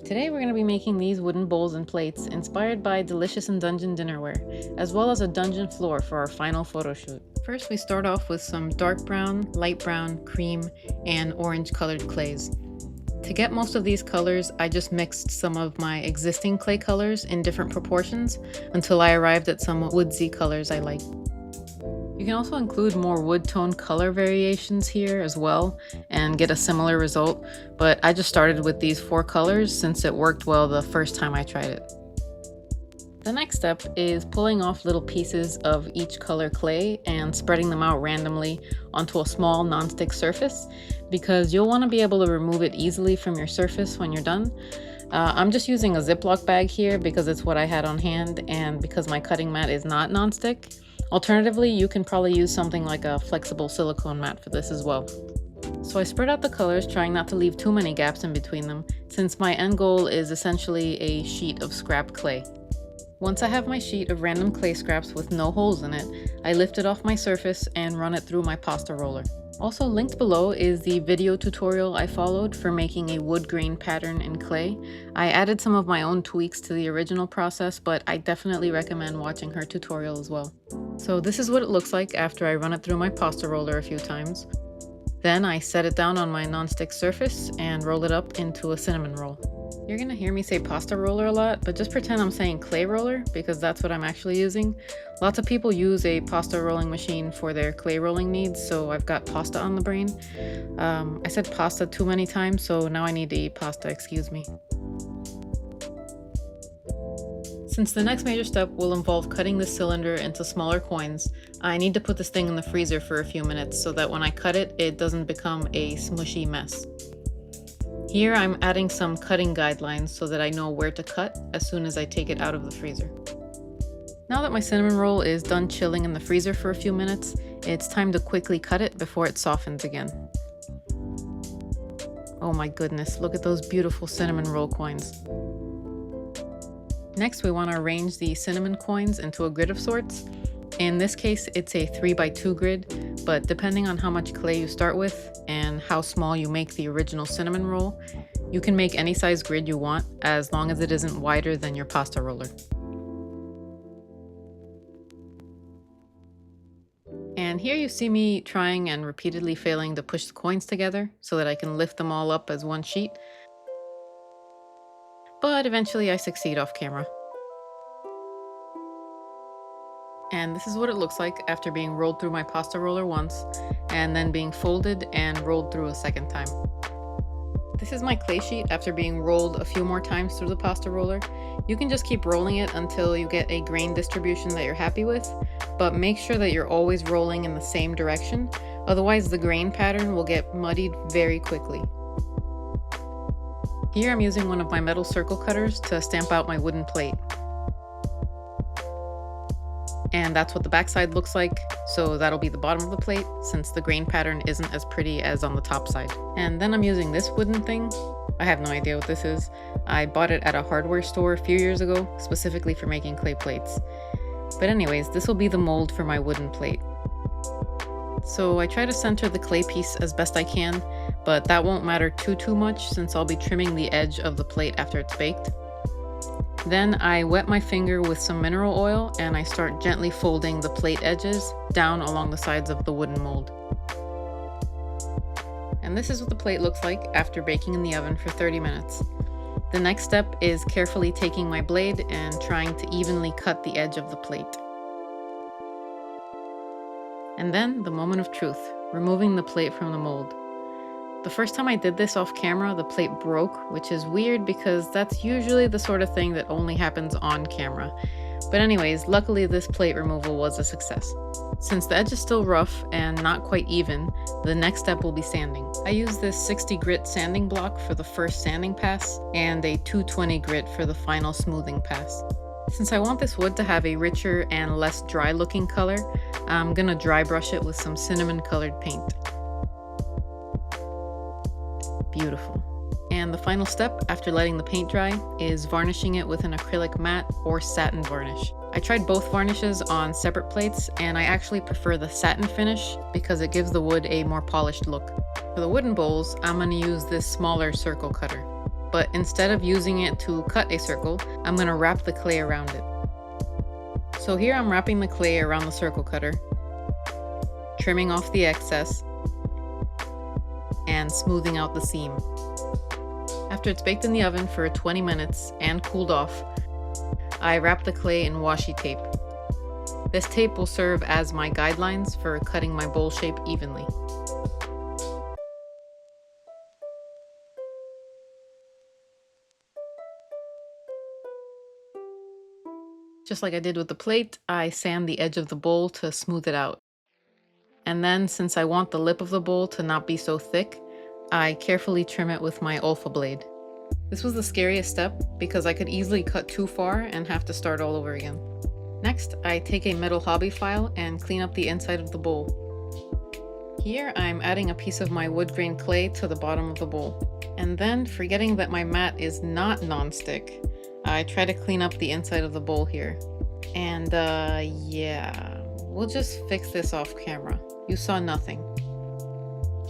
Today we're going to be making these wooden bowls and plates inspired by delicious and dungeon dinnerware, as well as a dungeon floor for our final photo shoot. First we start off with some dark brown, light brown, cream, and orange colored clays. To get most of these colors, I just mixed some of my existing clay colors in different proportions until I arrived at some woodsy colors I like. You can also include more wood tone color variations here as well and get a similar result, but I just started with these 4 colors since it worked well the first time I tried it. The next step is pulling off little pieces of each color clay and spreading them out randomly onto a small non-stick surface because you'll want to be able to remove it easily from your surface when you're done. I'm just using a Ziploc bag here because it's what I had on hand and because my cutting mat is not non-stick. Alternatively, you can probably use something like a flexible silicone mat for this as well. So I spread out the colors, trying not to leave too many gaps in between them, since my end goal is essentially a sheet of scrap clay. Once I have my sheet of random clay scraps with no holes in it, I lift it off my surface and run it through my pasta roller. Also linked below is the video tutorial I followed for making a wood grain pattern in clay. I added some of my own tweaks to the original process, but I definitely recommend watching her tutorial as well. So this is what it looks like after I run it through my pasta roller a few times. Then I set it down on my non-stick surface and roll it up into a cinnamon roll. You're gonna hear me say pasta roller a lot, but just pretend I'm saying clay roller because that's what I'm actually using. Lots of people use a pasta rolling machine for their clay rolling needs, so I've got pasta on the brain. I said pasta too many times, so now I need to eat pasta, excuse me. Since the next major step will involve cutting this cylinder into smaller coins, I need to put this thing in the freezer for a few minutes so that when I cut it, it doesn't become a smushy mess. Here I'm adding some cutting guidelines so that I know where to cut as soon as I take it out of the freezer. Now that my cinnamon roll is done chilling in the freezer for a few minutes, it's time to quickly cut it before it softens again. Oh my goodness, look at those beautiful cinnamon roll coins. Next, we want to arrange the cinnamon coins into a grid of sorts. In this case, it's a 3x2 grid, but depending on how much clay you start with and how small you make the original cinnamon roll, you can make any size grid you want as long as it isn't wider than your pasta roller. And here you see me trying and repeatedly failing to push the coins together so that I can lift them all up as one sheet. But eventually I succeed off camera. And this is what it looks like after being rolled through my pasta roller once and then being folded and rolled through a second time. This is my clay sheet after being rolled a few more times through the pasta roller. You can just keep rolling it until you get a grain distribution that you're happy with, but make sure that you're always rolling in the same direction, otherwise the grain pattern will get muddied very quickly. Here I'm using one of my metal circle cutters to stamp out my wooden plate. And that's what the backside looks like, so that'll be the bottom of the plate since the grain pattern isn't as pretty as on the top side. And then I'm using this wooden thing. I have no idea what this is. I bought it at a hardware store a few years ago, specifically for making clay plates. But anyways, this will be the mold for my wooden plate. So I try to center the clay piece as best I can, but that won't matter too much since I'll be trimming the edge of the plate after it's baked. Then I wet my finger with some mineral oil and I start gently folding the plate edges down along the sides of the wooden mold. And this is what the plate looks like after baking in the oven for 30 minutes. The next step is carefully taking my blade and trying to evenly cut the edge of the plate. And then the moment of truth, removing the plate from the mold. The first time I did this off camera, the plate broke, which is weird because that's usually the sort of thing that only happens on camera. But anyways, luckily this plate removal was a success. Since the edge is still rough and not quite even, the next step will be sanding. I use this 60 grit sanding block for the first sanding pass and a 220 grit for the final smoothing pass. Since I want this wood to have a richer and less dry looking color, I'm gonna dry brush it with some cinnamon colored paint. Beautiful. And the final step after letting the paint dry is varnishing it with an acrylic matte or satin varnish. I tried both varnishes on separate plates and I actually prefer the satin finish because it gives the wood a more polished look. For the wooden bowls, I'm going to use this smaller circle cutter. but instead of using it to cut a circle, I'm going to wrap the clay around it. So here I'm wrapping the clay around the circle cutter, trimming off the excess, and smoothing out the seam. After it's baked in the oven for 20 minutes and cooled off, I wrap the clay in washi tape. This tape will serve as my guidelines for cutting my bowl shape evenly. Just like I did with the plate, I sand the edge of the bowl to smooth it out. And then, since I want the lip of the bowl to not be so thick, I carefully trim it with my Olfa blade. This was the scariest step because I could easily cut too far and have to start all over again. Next, I take a metal hobby file and clean up the inside of the bowl. Here, I'm adding a piece of my wood grain clay to the bottom of the bowl. And then, forgetting that my mat is not non-stick, I try to clean up the inside of the bowl here. And yeah, we'll just fix this off camera. You saw nothing.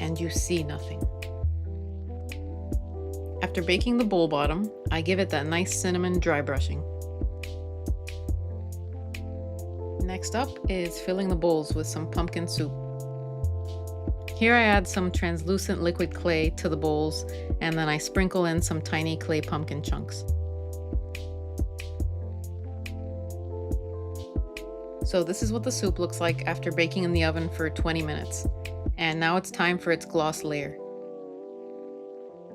And you see nothing. After baking the bowl bottom, I give it that nice cinnamon dry brushing. Next up is filling the bowls with some pumpkin soup. Here I add some translucent liquid clay to the bowls, and then I sprinkle in some tiny clay pumpkin chunks. So this is what the soup looks like after baking in the oven for 20 minutes. And now it's time for its gloss layer.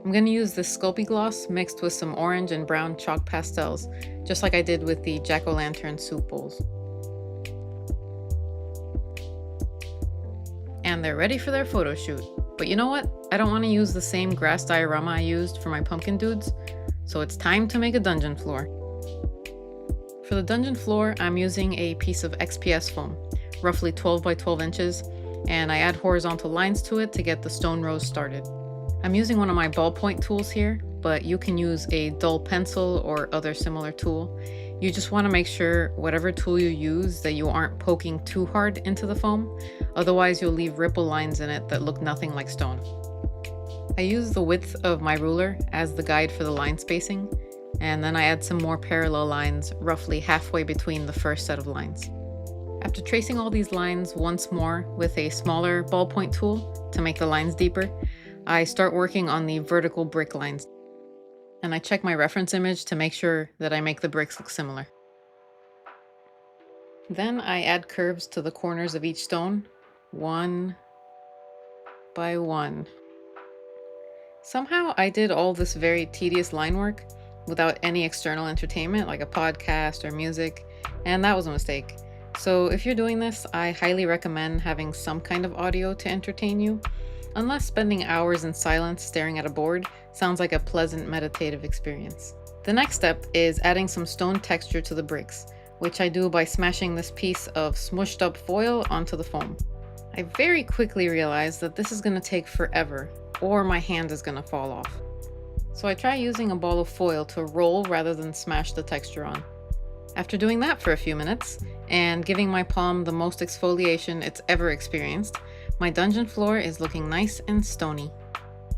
I'm going to use this Sculpey gloss mixed with some orange and brown chalk pastels, just like I did with the jack-o'-lantern soup bowls. And they're ready for their photo shoot. But you know what? I don't want to use the same grass diorama I used for my pumpkin dudes, so it's time to make a dungeon floor. For the dungeon floor, I'm using a piece of XPS foam, roughly 12 by 12 inches, and I add horizontal lines to it to get the stone rows started. I'm using one of my ballpoint tools here, but you can use a dull pencil or other similar tool. You just want to make sure whatever tool you use that you aren't poking too hard into the foam, otherwise you'll leave ripple lines in it that look nothing like stone. I use the width of my ruler as the guide for the line spacing, and then I add some more parallel lines roughly halfway between the first set of lines. After tracing all these lines once more with a smaller ballpoint tool to make the lines deeper, I start working on the vertical brick lines. And I check my reference image to make sure that I make the bricks look similar. Then I add curves to the corners of each stone, one by one. Somehow I did all this very tedious line work without any external entertainment like a podcast or music, and that was a mistake. So if you're doing this, I highly recommend having some kind of audio to entertain you, unless spending hours in silence staring at a board sounds like a pleasant meditative experience. The next step is adding some stone texture to the bricks, which I do by smashing this piece of smushed up foil onto the foam. I very quickly realized that this is going to take forever, or my hand is going to fall off. So I try using a ball of foil to roll rather than smash the texture on. After doing that for a few minutes, and giving my palm the most exfoliation it's ever experienced, my dungeon floor is looking nice and stony.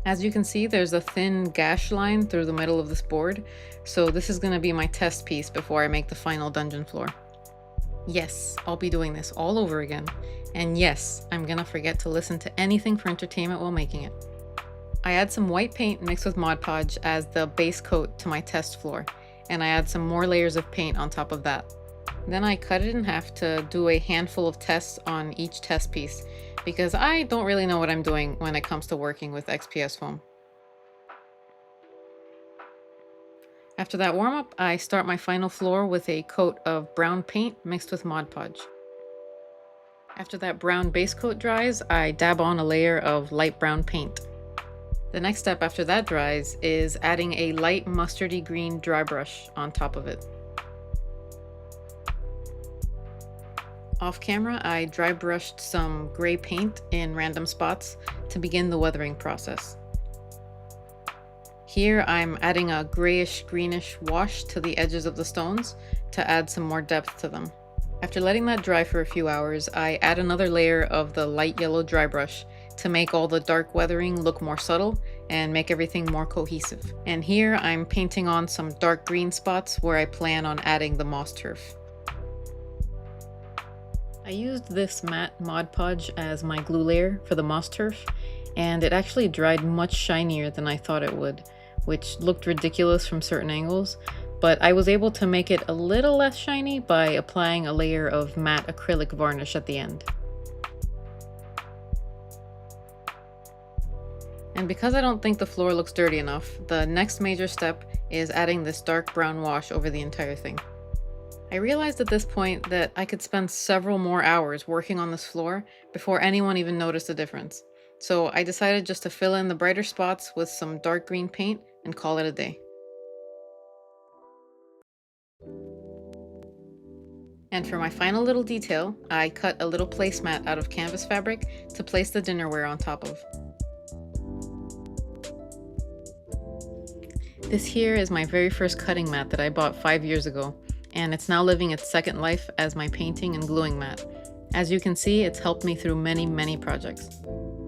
As you can see, there's a thin gash line through the middle of this board, so this is going to be my test piece before I make the final dungeon floor. Yes, I'll be doing this all over again, and yes, I'm going to forget to listen to anything for entertainment while making it. I add some white paint mixed with Mod Podge as the base coat to my test floor, and I add some more layers of paint on top of that. Then I cut it in half to do a handful of tests on each test piece, because I don't really know what I'm doing when it comes to working with XPS foam. After that warm-up, I start my final floor with a coat of brown paint mixed with Mod Podge. After that brown base coat dries, I dab on a layer of light brown paint. The next step after that dries is adding a light mustardy green dry brush on top of it. Off camera, I dry brushed some gray paint in random spots to begin the weathering process. Here I'm adding a grayish-greenish wash to the edges of the stones to add some more depth to them. After letting that dry for a few hours, I add another layer of the light yellow dry brush, to make all the dark weathering look more subtle and make everything more cohesive. And here I'm painting on some dark green spots where I plan on adding the moss turf. I used this matte Mod Podge as my glue layer for the moss turf, and it actually dried much shinier than I thought it would, which looked ridiculous from certain angles, but I was able to make it a little less shiny by applying a layer of matte acrylic varnish at the end. And because I don't think the floor looks dirty enough, the next major step is adding this dark brown wash over the entire thing. I realized at this point that I could spend several more hours working on this floor before anyone even noticed the difference. So I decided just to fill in the brighter spots with some dark green paint and call it a day. And for my final little detail, I cut a little placemat out of canvas fabric to place the dinnerware on top of. This here is my very first cutting mat that I bought 5 years ago, and it's now living its second life as my painting and gluing mat. As you can see, it's helped me through many projects.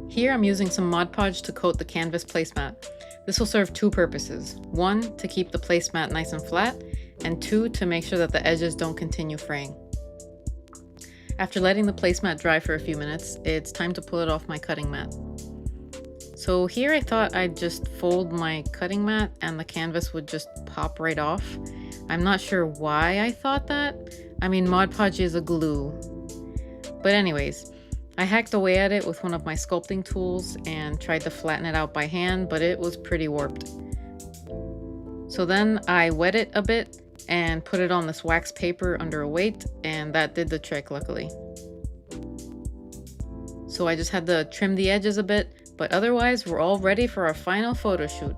Here I'm using some Mod Podge to coat the canvas placemat. This will serve two purposes. One, to keep the placemat nice and flat, and two, to make sure that the edges don't continue fraying. After letting the placemat dry for a few minutes, it's time to pull it off my cutting mat. So here I thought I'd just fold my cutting mat and the canvas would just pop right off. I'm not sure why I thought that. I mean, Mod Podge is a glue. But anyways, I hacked away at it with one of my sculpting tools and tried to flatten it out by hand, but it was pretty warped. So then I wet it a bit and put it on this wax paper under a weight, and that did the trick, luckily. So I just had to trim the edges a bit, but otherwise we're all ready for our final photo shoot.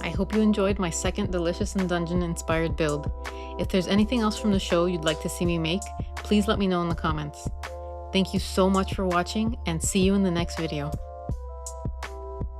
I hope you enjoyed my second Delicious and Dungeon inspired build. If there's anything else from the show you'd like to see me make, please let me know in the comments. Thank you so much for watching, and see you in the next video.